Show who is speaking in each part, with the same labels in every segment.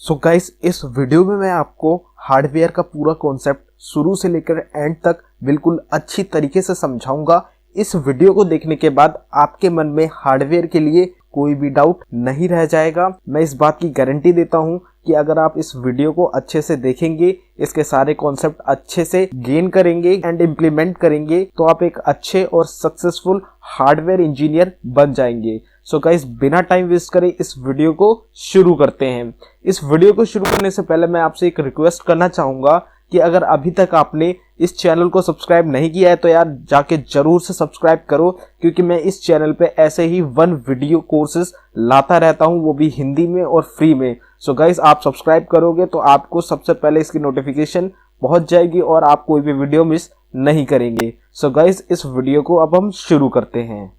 Speaker 1: So guys, इस video में मैं आपको हार्डवेयर का पूरा कॉन्सेप्ट शुरू से लेकर एंड तक बिल्कुल अच्छी तरीके से समझाऊंगा। इस वीडियो को देखने के बाद आपके मन में हार्डवेयर के लिए कोई भी डाउट नहीं रह जाएगा। मैं इस बात की गारंटी देता हूं कि अगर आप इस वीडियो को अच्छे से देखेंगे, इसके सारे कॉन्सेप्ट अच्छे से गेन करेंगे एंड इम्प्लीमेंट करेंगे, तो आप एक अच्छे और सक्सेसफुल हार्डवेयर इंजीनियर बन जाएंगे। सो गाइस, बिना टाइम वेस्ट करे इस वीडियो को शुरू करते हैं। इस वीडियो को शुरू करने से पहले मैं आपसे एक रिक्वेस्ट करना चाहूंगा कि अगर अभी तक आपने इस चैनल को सब्सक्राइब नहीं किया है तो यार जाके जरूर से सब्सक्राइब करो, क्योंकि मैं इस चैनल पे ऐसे ही 1 वीडियो कोर्सेज लाता रहता हूं, वो भी हिंदी में और फ्री में। सो गाइस, आप सब्सक्राइब करोगे तो आपको सबसे पहले इसकी नोटिफिकेशन पहुंच जाएगी और आप कोई भी वीडियो मिस नहीं करेंगे। सो गाइस, इस वीडियो को अब हम शुरू करते हैं।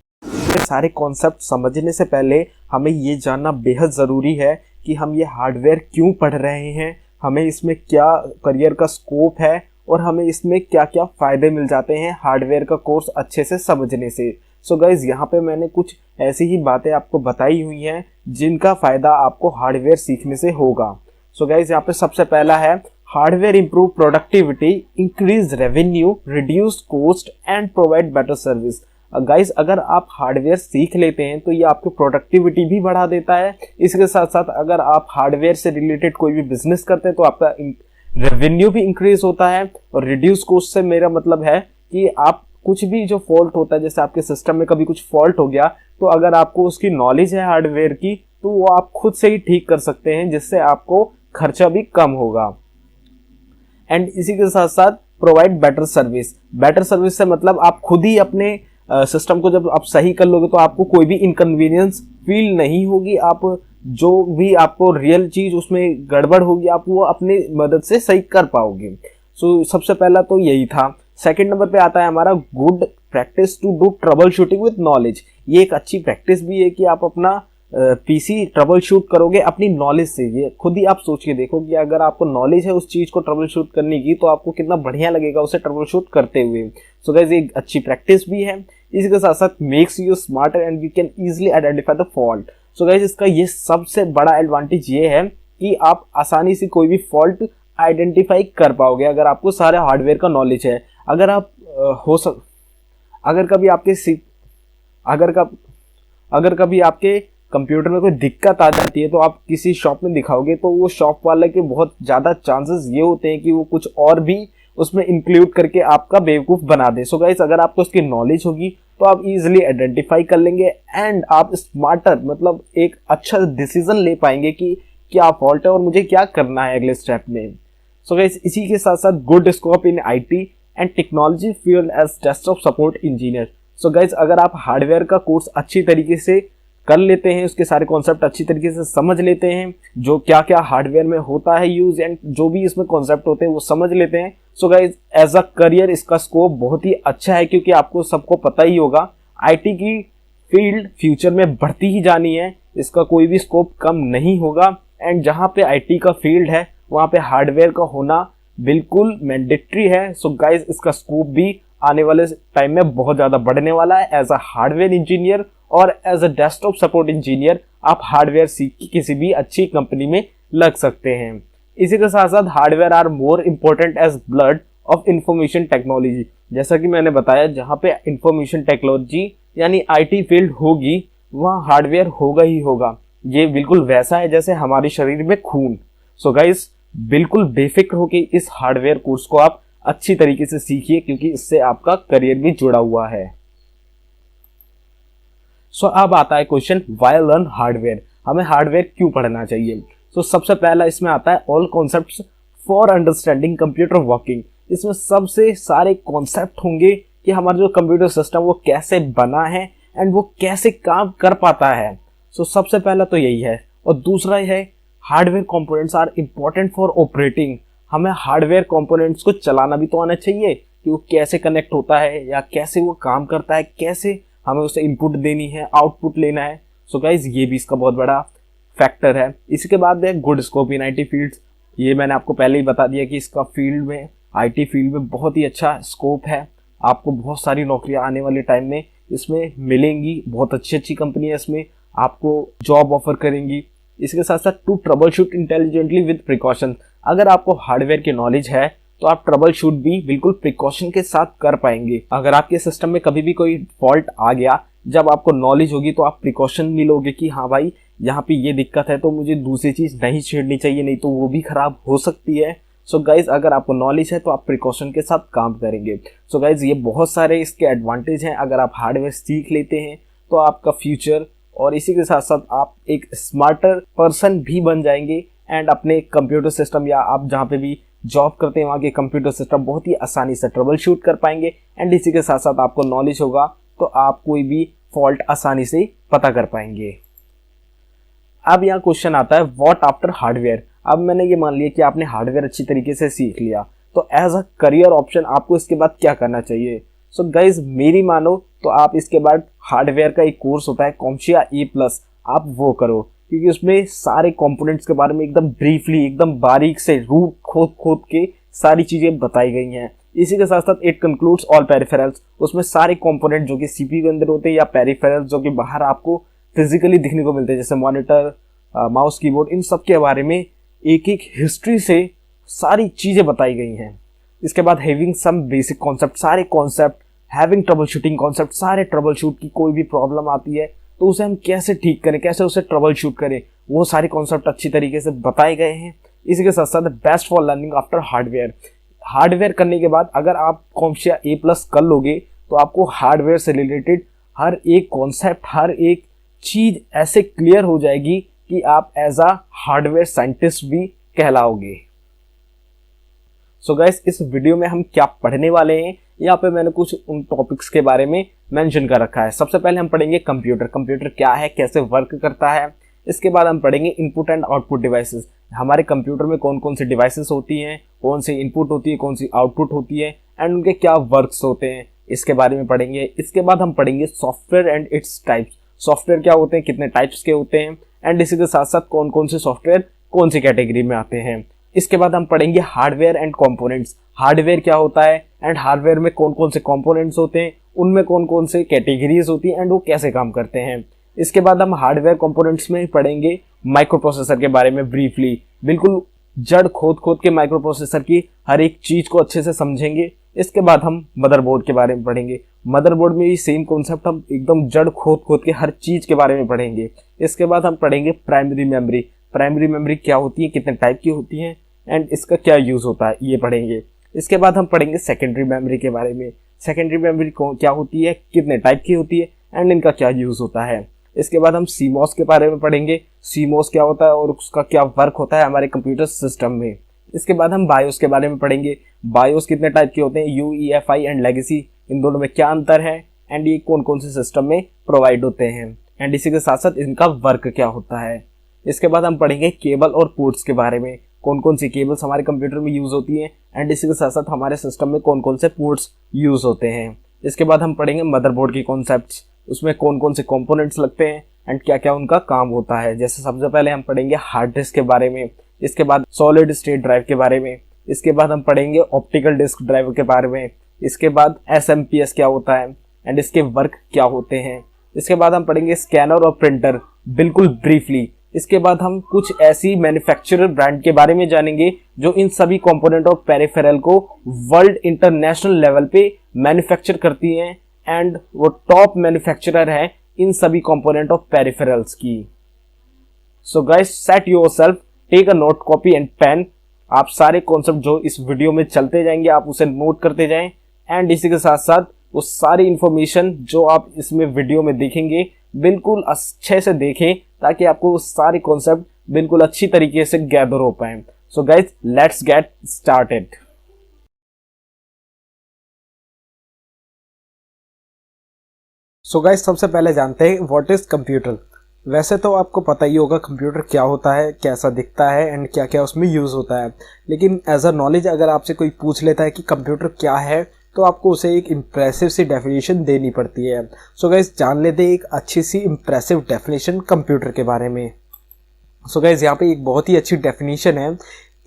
Speaker 1: सारे कॉन्सेप्ट समझने से पहले हमें ये जानना बेहद ज़रूरी है कि हम ये हार्डवेयर क्यों पढ़ रहे हैं, हमें इसमें क्या करियर का स्कोप है और हमें इसमें क्या क्या फ़ायदे मिल जाते हैं हार्डवेयर का कोर्स अच्छे से समझने से। सो गाइज़, यहाँ पे मैंने कुछ ऐसी ही बातें आपको बताई हुई हैं जिनका फ़ायदा आपको हार्डवेयर सीखने से होगा। सो गाइज़, यहाँ पे सबसे पहला है hardware improve productivity, increase revenue, reduce cost and provide better service. Guys, अगर आप हार्डवेयर सीख लेते हैं तो ये आपकी प्रोडक्टिविटी भी बढ़ा देता है। इसके साथ साथ अगर आप हार्डवेयर से रिलेटेड कोई भी बिजनेस करते हैं तो आपका रेवेन्यू भी इंक्रीज होता है। और रिड्यूस कॉस्ट से मेरा मतलब है कि आप कुछ भी जो फॉल्ट होता है, जैसे आपके सिस्टम में कभी कुछ फॉल्ट हो गया, तो अगर आपको उसकी नॉलेज है हार्डवेयर की तो वो आप खुद से ही ठीक कर सकते हैं, जिससे आपको खर्चा भी कम होगा। एंड इसी के साथ साथ provide better service. Better service से मतलब आप खुद ही अपने सिस्टम को जब आप सही कर लोगे तो आपको कोई भी इनकन्वीनियंस फील नहीं होगी। आप जो भी आपको रियल चीज उसमें गड़बड़ होगी आप वो अपनी मदद से सही कर पाओगे। सो सबसे पहला तो यही था। सेकंड नंबर पे आता है हमारा good practice to do troubleshooting with knowledge. ये एक अच्छी प्रैक्टिस भी है कि आप अपना पीसी ट्रबल शूट करोगे अपनी नॉलेज से। ये खुद ही आप सोच के देखो कि अगर आपको नॉलेज है उस चीज को ट्रबल शूट करने की तो आपको कितना बढ़िया लगेगा उसे ट्रबल शूट करते हुए। सो गाइस, ये अच्छी प्रैक्टिस भी है। इसी के साथ साथ makes you smarter and you can easily identify the fault. So guys, इसका ये सबसे बड़ा एडवांटेज ये है कि आप आसानी से कोई भी फॉल्ट आइडेंटिफाई कर पाओगे अगर आपको सारे हार्डवेयर का नॉलेज है। अगर आप अगर कभी आपके कंप्यूटर में कोई दिक्कत आ जाती है तो आप किसी शॉप में दिखाओगे तो वो शॉप वाले के बहुत ज़्यादा चांसेस ये होते हैं कि वो कुछ और भी उसमें इंक्लूड करके आपका बेवकूफ़ बना दे। सो गाइस, अगर आपको उसकी नॉलेज होगी तो आप इजीली आइडेंटिफाई कर लेंगे एंड आप स्मार्टर मतलब एक अच्छा डिसीजन ले पाएंगे कि क्या फॉल्ट है और मुझे क्या करना है अगले स्टेप में। सो गाइस, इसी के साथ साथ good scope in IT and technology field as desktop support engineer. So guys, अगर आप हार्डवेयर का कोर्स अच्छी तरीके से कर लेते हैं, उसके सारे कॉन्सेप्ट अच्छी तरीके से समझ लेते हैं, जो क्या क्या हार्डवेयर में होता है यूज एंड जो भी इसमें कॉन्सेप्ट होते हैं वो समझ लेते हैं। So guys, as a career इसका स्कोप बहुत ही अच्छा है, क्योंकि आपको सबको पता ही होगा IT की फील्ड फ्यूचर में बढ़ती ही जानी है, इसका कोई भी स्कोप कम नहीं होगा। एंड जहाँ पे IT का फील्ड है वहाँ पे हार्डवेयर का होना बिल्कुल मैंडेटरी है। सो गाइस, इसका स्कोप भी आने वाले टाइम में बहुत ज़्यादा बढ़ने वाला है। एज अ हार्डवेयर इंजीनियर और as a desktop support engineer आप हार्डवेयर सीख के किसी भी अच्छी कंपनी में लग सकते हैं। इसी के साथ साथ hardware are more important as blood of information technology. जैसा कि मैंने बताया, जहाँ पे इंफॉर्मेशन टेक्नोलॉजी यानी IT फील्ड होगी वहाँ हार्डवेयर होगा ही होगा। ये बिल्कुल वैसा है जैसे हमारे शरीर में खून। सो गाइस, बिल्कुल बेफिक्र होके इस हार्डवेयर कोर्स को आप अच्छी तरीके से सीखिए, क्योंकि इससे आपका करियर भी जुड़ा हुआ है। सो अब आता है क्वेश्चन, व्हाई लर्न हार्डवेयर। हमें हार्डवेयर क्यों पढ़ना चाहिए। सो सबसे पहला इसमें आता है all concepts for understanding computer working. इसमें सबसे सारे कॉन्सेप्ट होंगे कि हमारा जो कंप्यूटर सिस्टम वो कैसे बना है एंड वो कैसे काम कर पाता है। सो सबसे पहला तो यही है। और दूसरा है hardware components are important for operating. हमें हार्डवेयर कंपोनेंट्स को चलाना भी तो आना चाहिए कि वो कैसे कनेक्ट होता है या कैसे वो काम करता है, कैसे हमें उसे इनपुट देनी है, आउटपुट लेना है। सो गाइज, ये भी इसका बहुत बड़ा फैक्टर है। इसके बाद है good scope in IT fields. ये मैंने आपको पहले ही बता दिया कि इसका फील्ड में IT फील्ड में बहुत ही अच्छा स्कोप है। आपको बहुत सारी नौकरियां आने वाले टाइम में इसमें मिलेंगी। बहुत अच्छी अच्छी कंपनियां इसमें आपको जॉब ऑफर करेंगी। इसके साथ साथ to troubleshoot intelligently with precaution. अगर आपको हार्डवेयर की नॉलेज है तो आप ट्रबल शूट भी बिल्कुल प्रिकॉशन के साथ कर पाएंगे। अगर आपके सिस्टम में कभी भी कोई फॉल्ट आ गया, जब आपको नॉलेज होगी तो आप प्रिकॉशन भी लोगे कि हाँ भाई यहाँ पे ये दिक्कत है तो मुझे दूसरी चीज नहीं छेड़नी चाहिए, नहीं तो वो भी खराब हो सकती है। सो गाइज अगर आपको नॉलेज है तो आप प्रिकॉशन के साथ काम करेंगे। सो गाइज ये बहुत सारे इसके एडवांटेज हैं। अगर आप हार्डवेयर सीख लेते हैं तो आपका फ्यूचर, और इसी के साथ साथ आप एक स्मार्टर पर्सन भी बन जाएंगे एंड अपने कंप्यूटर सिस्टम या आप जहाँ पे भी जॉब करते हैं वहाँ के कंप्यूटर सिस्टम बहुत ही आसानी से ट्रबल शूट कर पाएंगे। एंड इसी के साथ साथ आपको नॉलेज होगा तो आप कोई भी फॉल्ट आसानी से पता कर पाएंगे। अब यहाँ क्वेश्चन आता है व्हाट आफ्टर हार्डवेयर। अब मैंने ये मान लिया कि आपने हार्डवेयर अच्छी तरीके से सीख लिया, तो एज अ करियर ऑप्शन आपको इसके बाद क्या करना चाहिए। सो गाइज मेरी मानो तो आप इसके बाद हार्डवेयर का एक कोर्स होता है CompTIA A+, आप वो करो, क्योंकि उसमें सारे कंपोनेंट्स के बारे में एकदम ब्रीफली, एकदम बारीक से रूट खोद के सारी चीजें बताई गई हैं। इसी के साथ साथ इट कंक्लूड्स ऑल पेरिफेरल्स, उसमें सारे कंपोनेंट जो कि सीपीयू के अंदर होते हैं या पेरिफेरल्स जो कि बाहर आपको फिजिकली दिखने को मिलते हैं, जैसे मॉनिटर, माउस, कीबोर्ड, इन सब के बारे में एक एक हिस्ट्री से सारी चीजें बताई गई हैं। इसके बाद हैविंग सम बेसिक कॉन्सेप्ट, सारे concept, having trouble shooting concept, सारे ट्रबल शूट की कोई भी प्रॉब्लम आती है तो उसे हम कैसे ठीक करें, कैसे उसे ट्रबल शूट करें, वो सारे कॉन्सेप्ट अच्छी तरीके से बताए गए हैं। इसी के साथ साथ best for learning after hardware, hardware करने के बाद अगर आप CompTIA A+ कर लोगे तो आपको हार्डवेयर से रिलेटेड हर एक कॉन्सेप्ट, हर एक चीज ऐसे क्लियर हो जाएगी कि आप एज अ हार्डवेयर साइंटिस्ट भी कहलाओगे। सो गाइस इस वीडियो में हम क्या पढ़ने वाले हैं, यहाँ पे मैंने कुछ उन टॉपिक्स के बारे में मेंशन कर रखा है। सबसे पहले हम पढ़ेंगे कंप्यूटर, कंप्यूटर क्या है, कैसे वर्क करता है। इसके बाद हम पढ़ेंगे इनपुट एंड आउटपुट डिवाइसेस, हमारे कंप्यूटर में कौन कौन सी डिवाइसेस होती हैं, कौन सी इनपुट होती है, कौन सी आउटपुट होती है एंड उनके क्या वर्क्स होते हैं, इसके बारे में पढ़ेंगे। इसके बाद हम पढ़ेंगे software and its types, software क्या होते हैं, कितने टाइप्स के होते हैं एंड इसी के साथ साथ कौन कौन से सॉफ्टवेयर कौन सी कैटेगरी में आते हैं। इसके बाद हम पढ़ेंगे हार्डवेयर एंड कंपोनेंट्स, हार्डवेयर क्या होता है एंड हार्डवेयर में कौन कौन से कंपोनेंट्स होते हैं, उनमें कौन कौन से कैटेगरीज होती हैं एंड वो कैसे काम करते हैं। इसके बाद हम हार्डवेयर कंपोनेंट्स में पढ़ेंगे माइक्रो प्रोसेसर के बारे में ब्रीफली, बिल्कुल जड़ खोद के माइक्रो प्रोसेसर की हर एक चीज को अच्छे से समझेंगे। इसके बाद हम मदरबोर्ड के बारे में पढ़ेंगे, मदरबोर्ड में भी सेम कॉन्सेप्ट, हम एकदम जड़ खोद के हर चीज के बारे में पढ़ेंगे। इसके बाद हम पढ़ेंगे प्राइमरी मेमोरी, प्राइमरी मेमोरी क्या होती है, कितने टाइप की होती है एंड इसका क्या यूज होता है, ये पढ़ेंगे। इसके बाद हम पढ़ेंगे सेकेंडरी मेमोरी के बारे में, सेकेंडरी मेमोरी क्या होती है, कितने टाइप की होती है एंड इनका क्या यूज होता है। इसके बाद हम CMOS के बारे में पढ़ेंगे, CMOS क्या होता है और उसका क्या वर्क होता है हमारे कंप्यूटर सिस्टम में। इसके बाद हम बायोस के बारे में पढ़ेंगे, बायोस कितने टाइप के होते हैं, UEFI एंड लेगेसी, इन दोनों में क्या अंतर है एंड ये कौन कौन से सिस्टम में प्रोवाइड होते हैं एंड इसी के साथ साथ इनका वर्क क्या होता है। इसके बाद हम पढ़ेंगे केबल और पोर्ट्स के बारे में, कौन कौन सी केबल्स हमारे कंप्यूटर में यूज होती हैं एंड इसी के साथ साथ हमारे सिस्टम में कौन कौन से पोर्ट्स यूज होते हैं। इसके बाद हम पढ़ेंगे मदरबोर्ड की कॉन्सेप्ट्स, उसमें कौन कौन से कंपोनेंट्स लगते हैं एंड क्या क्या उनका काम होता है। जैसे सबसे पहले हम पढ़ेंगे हार्ड डिस्क के बारे में, इसके बाद सॉलिड स्टेट ड्राइव के बारे में, इसके बाद हम पढ़ेंगे ऑप्टिकल डिस्क ड्राइव के बारे में, इसके बाद SMPS क्या होता है एंड इसके वर्क क्या होते हैं। इसके बाद हम पढ़ेंगे स्कैनर और प्रिंटर बिल्कुल ब्रीफली। इसके बाद हम कुछ ऐसी मैन्युफैक्चरर ब्रांड के बारे में जानेंगे जो इन सभी कंपोनेंट और पेरिफेरल को वर्ल्ड इंटरनेशनल लेवल पे मैन्युफैक्चर करती हैं एंड वो टॉप मैन्युफैक्चरर है इन सभी कंपोनेंट ऑफ पेरिफेरल्स की। So guys set yourself, take a note copy and pen, आप सारे कॉन्सेप्ट जो इस वीडियो में चलते जाएंगे आप उसे नोट करते जाएं एंड इसी के साथ साथ वो सारी इंफॉर्मेशन जो आप इसमें वीडियो में देखेंगे बिल्कुल अच्छे से देखें ताकि आपको वो सारे कॉन्सेप्ट बिल्कुल अच्छी तरीके से गैदर हो पाए। So guys let's get started. So guys सबसे पहले जानते हैं व्हाट इज कंप्यूटर। वैसे तो आपको पता ही होगा कंप्यूटर क्या होता है, कैसा दिखता है एंड क्या क्या उसमें यूज होता है, लेकिन एज अ नॉलेज अगर आपसे कोई पूछ लेता है कि कंप्यूटर क्या है तो आपको उसे एक इम्प्रेसिव सी डेफिनेशन देनी पड़ती है। सो गाइस जान लेते हैं एक अच्छी सी इम्प्रेसिव डेफिनेशन कंप्यूटर के बारे में। सो गाइस यहाँ पे एक बहुत ही अच्छी डेफिनेशन है,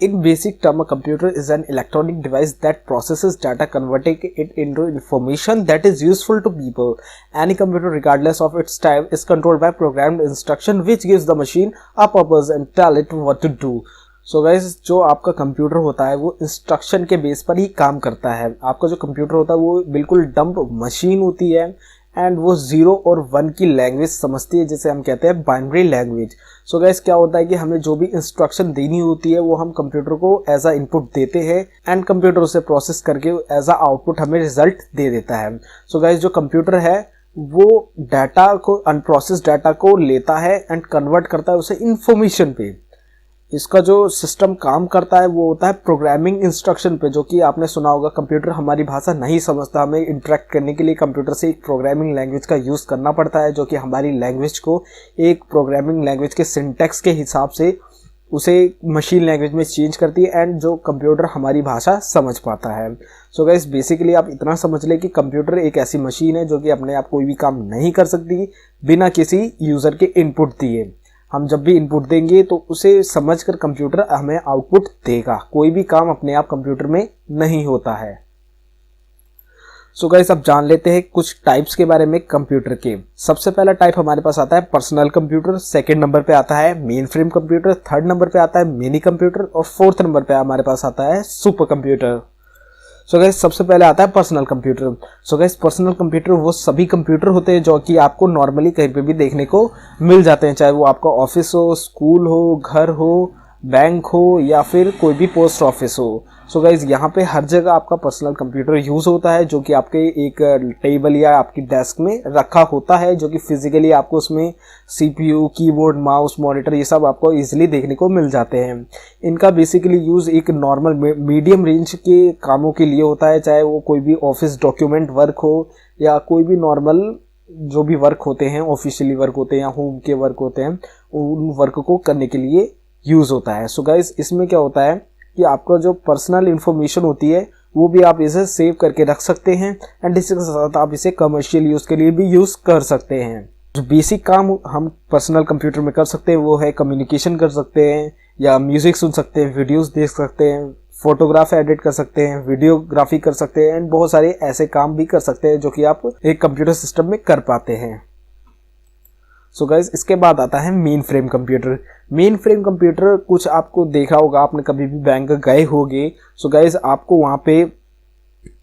Speaker 1: In basic term, a computer is an electronic device that processes data, converting it into information that is useful to people. Any computer, regardless of its type, is controlled by programmed instruction which gives the machine a purpose and tell it what to do. So guys, जो आपका computer होता है वो instruction के base पर ही काम करता है. आपका जो कंप्यूटर होता है वो बिल्कुल डंप मशीन होती है एंड वो 0 और 1 की लैंग्वेज समझती है, जिसे हम कहते हैं बाइनरी लैंग्वेज. सो गाइस, क्या होता है कि हमें जो भी इंस्ट्रक्शन देनी होती है वो हम कंप्यूटर को एज अ इनपुट देते हैं एंड कंप्यूटर उसे प्रोसेस करके एज अ आउटपुट हमें रिजल्ट दे देता है. सो गाइस, जो कंप्यूटर है वो डाटा को, अनप्रोसेस्ड डाटा को लेता है एंड कन्वर्ट करता है उसे इंफॉर्मेशन पे. इसका जो सिस्टम काम करता है वो होता है प्रोग्रामिंग इंस्ट्रक्शन पे, जो कि आपने सुना होगा कंप्यूटर हमारी भाषा नहीं समझता. हमें इंटरेक्ट करने के लिए कंप्यूटर से एक प्रोग्रामिंग लैंग्वेज का यूज़ करना पड़ता है, जो कि हमारी लैंग्वेज को एक प्रोग्रामिंग लैंग्वेज के सिंटैक्स के हिसाब से उसे मशीन लैंग्वेज में चेंज करती है एंड जो कंप्यूटर हमारी भाषा समझ पाता है. सो गाइस, बेसिकली आप इतना समझ लें कि कंप्यूटर एक ऐसी मशीन है जो कि अपने आप कोई भी काम नहीं कर सकती बिना किसी यूज़र के इनपुट दिए. हम जब भी इनपुट देंगे तो उसे समझकर कंप्यूटर हमें आउटपुट देगा. कोई भी काम अपने आप कंप्यूटर में नहीं होता है. सो गाइस, अब जान लेते हैं कुछ टाइप्स के बारे में कंप्यूटर के. सबसे पहला टाइप हमारे पास आता है पर्सनल कंप्यूटर, सेकंड नंबर पे आता है main frame computer, third number पे आता है मिनी कंप्यूटर और फोर्थ नंबर पे हमारे पास आता है सुपर कंप्यूटर. सो गाइस, सबसे पहले आता है personal computer. So guys, personal computer वो सभी कंप्यूटर होते हैं जो कि आपको नॉर्मली कहीं पे भी देखने को मिल जाते हैं, चाहे वो आपका ऑफिस हो, स्कूल हो, घर हो, बैंक हो या फिर कोई भी पोस्ट ऑफिस हो. सो गाइस, यहाँ पे हर जगह आपका पर्सनल कंप्यूटर यूज़ होता है, जो कि आपके एक टेबल या आपकी डेस्क में रखा होता है, जो कि फिजिकली आपको उसमें सीपीयू, कीबोर्ड, माउस, मॉनिटर ये सब आपको इजीली देखने को मिल जाते हैं. इनका बेसिकली यूज़ एक नॉर्मल मीडियम रेंज के कामों के लिए होता है, चाहे वो कोई भी ऑफिस डॉक्यूमेंट वर्क हो या कोई भी नॉर्मल जो भी वर्क होते हैं, ऑफिशियली वर्क होते हैं या होम के वर्क होते हैं, उन वर्क को करने के लिए यूज़ होता है. सो गाइस, इसमें क्या होता है कि आपका जो पर्सनल इन्फॉर्मेशन होती है वो भी आप इसे सेव करके रख सकते हैं एंड इसके साथ आप इसे कमर्शियल यूज़ के लिए भी यूज़ कर सकते हैं. जो बेसिक काम हम पर्सनल कंप्यूटर में कर सकते हैं वो है कम्युनिकेशन कर सकते हैं या म्यूज़िक सुन सकते हैं, वीडियोस देख सकते हैं, फोटोग्राफ एडिट कर सकते हैं, वीडियोग्राफी कर सकते हैं एंड बहुत सारे ऐसे काम भी कर सकते हैं जो कि आप एक कंप्यूटर सिस्टम में कर पाते हैं. सो गाइस, इसके बाद आता है main frame computer. Main frame computer कुछ आपको देखा होगा, आपने कभी भी बैंक गए होंगे. सो गाइस, आपको वहाँ पे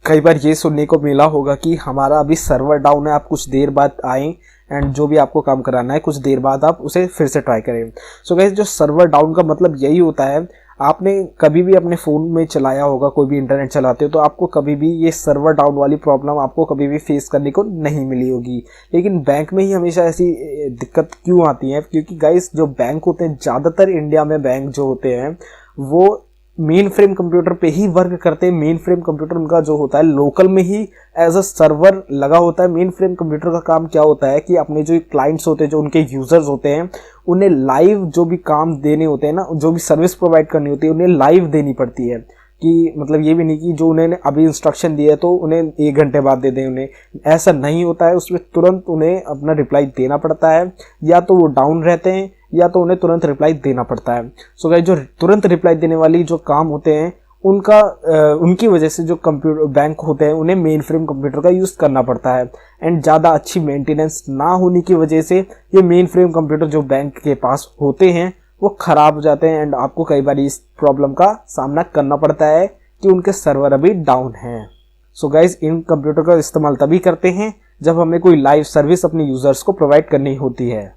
Speaker 1: कई बार ये सुनने को मिला होगा कि हमारा अभी सर्वर डाउन है, आप कुछ देर बाद आएँ एंड जो भी आपको काम कराना है कुछ देर बाद आप उसे फिर से ट्राई करें. सो गाइस, जो सर्वर डाउन का मतलब यही होता है, आपने कभी भी अपने फ़ोन में चलाया होगा, कोई भी इंटरनेट चलाते हो तो आपको कभी भी ये सर्वर डाउन वाली प्रॉब्लम आपको कभी भी फेस करने को नहीं मिली होगी. लेकिन बैंक में ही हमेशा ऐसी दिक्कत क्यों आती है? क्योंकि गाइस, जो बैंक होते हैं, ज़्यादातर इंडिया में बैंक जो होते हैं वो मेन फ्रेम कंप्यूटर पे ही वर्क करते हैं. मेन फ्रेम कंप्यूटर उनका जो होता है लोकल में ही एज अ सर्वर लगा होता है. मेन फ्रेम कंप्यूटर का काम क्या होता है कि अपने जो क्लाइंट्स होते हैं, जो उनके यूजर्स होते हैं, उन्हें लाइव जो भी काम देने होते हैं ना, जो भी सर्विस प्रोवाइड करनी होती है उन्हें लाइव देनी पड़ती है. कि मतलब ये भी नहीं कि जो उन्हें अभी इंस्ट्रक्शन दिया है तो उन्हें 1 घंटे बाद दे दें, उन्हें ऐसा नहीं होता है. उसमें तुरंत उन्हें अपना रिप्लाई देना पड़ता है, या तो वो डाउन रहते हैं या तो उन्हें तुरंत रिप्लाई देना पड़ता है. सो गाइस, जो तुरंत रिप्लाई देने वाली जो काम होते हैं उनकी वजह से जो कंप्यूटर बैंक होते हैं उन्हें मेन फ्रेम कंप्यूटर का यूज़ करना पड़ता है एंड ज़्यादा अच्छी मेंटेनेंस ना होने की वजह से ये मेन फ्रेम कंप्यूटर जो बैंक के पास होते हैं वो ख़राब हो जाते हैं एंड आपको कई बार इस प्रॉब्लम का सामना करना पड़ता है कि उनके सर्वर अभी डाउन हैं. सो गाइस, इन कंप्यूटर का इस्तेमाल तभी करते हैं जब हमें कोई लाइव सर्विस अपने यूज़र्स को प्रोवाइड करनी होती है.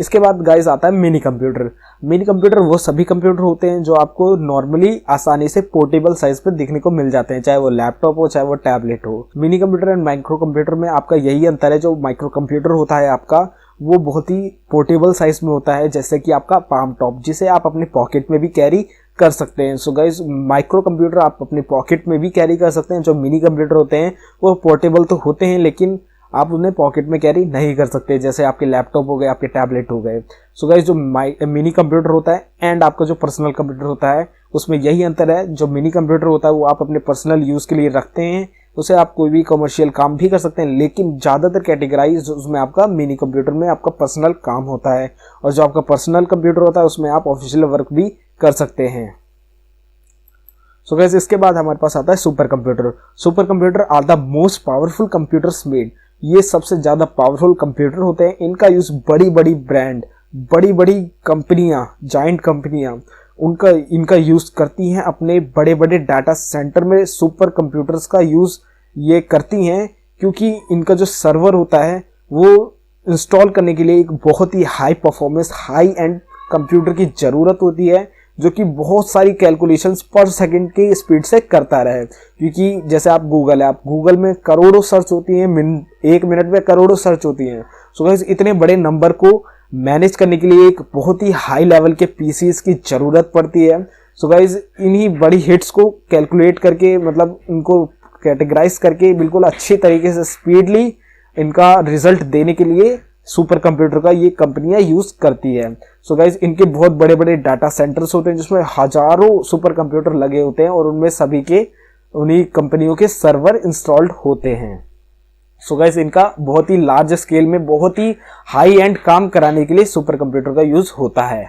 Speaker 1: इसके बाद गाइस आता है मिनी कंप्यूटर. मिनी कंप्यूटर वो सभी कंप्यूटर होते हैं जो आपको नॉर्मली आसानी से पोर्टेबल साइज पर दिखने को मिल जाते हैं, चाहे वो लैपटॉप हो चाहे वो टैबलेट हो. Mini computer and micro computer में आपका यही अंतर है. जो माइक्रो कंप्यूटर होता है आपका वो बहुत ही पोर्टेबल साइज में होता है, जैसे कि आपका पाम टॉप, जिसे आप अपने पॉकेट में भी कैरी कर सकते हैं. सो गाइस, माइक्रो कंप्यूटर आप अपने पॉकेट में भी कैरी कर सकते हैं. जो मिनी कंप्यूटर होते हैं वो पोर्टेबल तो होते हैं लेकिन आप उन्हें पॉकेट में कैरी नहीं कर सकते, जैसे आपके लैपटॉप हो गए, आपके टैबलेट हो गए. सो गाइस, जो मिनी कंप्यूटर होता है एंड आपका जो पर्सनल कंप्यूटर होता है उसमें यही अंतर है. जो मिनी कंप्यूटर होता है वो आप अपने पर्सनल यूज़ के लिए रखते हैं, उसे आप कोई भी कमर्शियल काम भी कर सकते हैं, लेकिन ज़्यादातर कैटेगराइज उसमें आपका मिनी कंप्यूटर में आपका पर्सनल काम होता है और जो आपका पर्सनल कंप्यूटर होता है उसमें आप ऑफिशियल वर्क भी कर सकते हैं. सो गाइस इसके बाद हमारे पास आता है super computer. Super computer are the most powerful computers made. ये सबसे ज्यादा पावरफुल कंप्यूटर होते हैं। इनका यूज बड़ी बड़ी ब्रांड, बड़ी बड़ी कंपनियां, जाइंट कंपनियां इनका यूज करती हैं अपने बड़े बड़े डाटा सेंटर में। सुपर कंप्यूटर्स का यूज ये करती हैं क्योंकि इनका जो सर्वर होता है वो इंस्टॉल करने के लिए एक बहुत ही high performance, high end computer की जरूरत होती है, जो कि बहुत सारी कैलकुलेशंस पर सेकंड की स्पीड से करता रहे। क्योंकि जैसे आप गूगल है, आप गूगल में करोड़ों सर्च होती हैं, एक मिनट में करोड़ों सर्च होती हैं। सो गाइस इतने बड़े नंबर को मैनेज करने के लिए एक बहुत ही हाई लेवल के पीसीज की जरूरत पड़ती है। सो गाइस इन्हीं बड़ी हिट्स को कैलकुलेट करके, मतलब इनको कैटेगराइज करके बिल्कुल अच्छी तरीके से स्पीडली इनका रिजल्ट देने के लिए सुपर कंप्यूटर का ये कंपनियां यूज करती है। सो गाइज इनके बहुत बड़े बड़े डाटा सेंटर्स होते हैं जिसमें हजारों सुपर कंप्यूटर लगे होते हैं और उनमें सभी के उन्हीं कंपनियों के सर्वर इंस्टॉल्ड होते हैं। सो गाइज इनका बहुत ही लार्ज स्केल में, बहुत ही हाई एंड काम कराने के लिए सुपर कंप्यूटर का यूज होता है।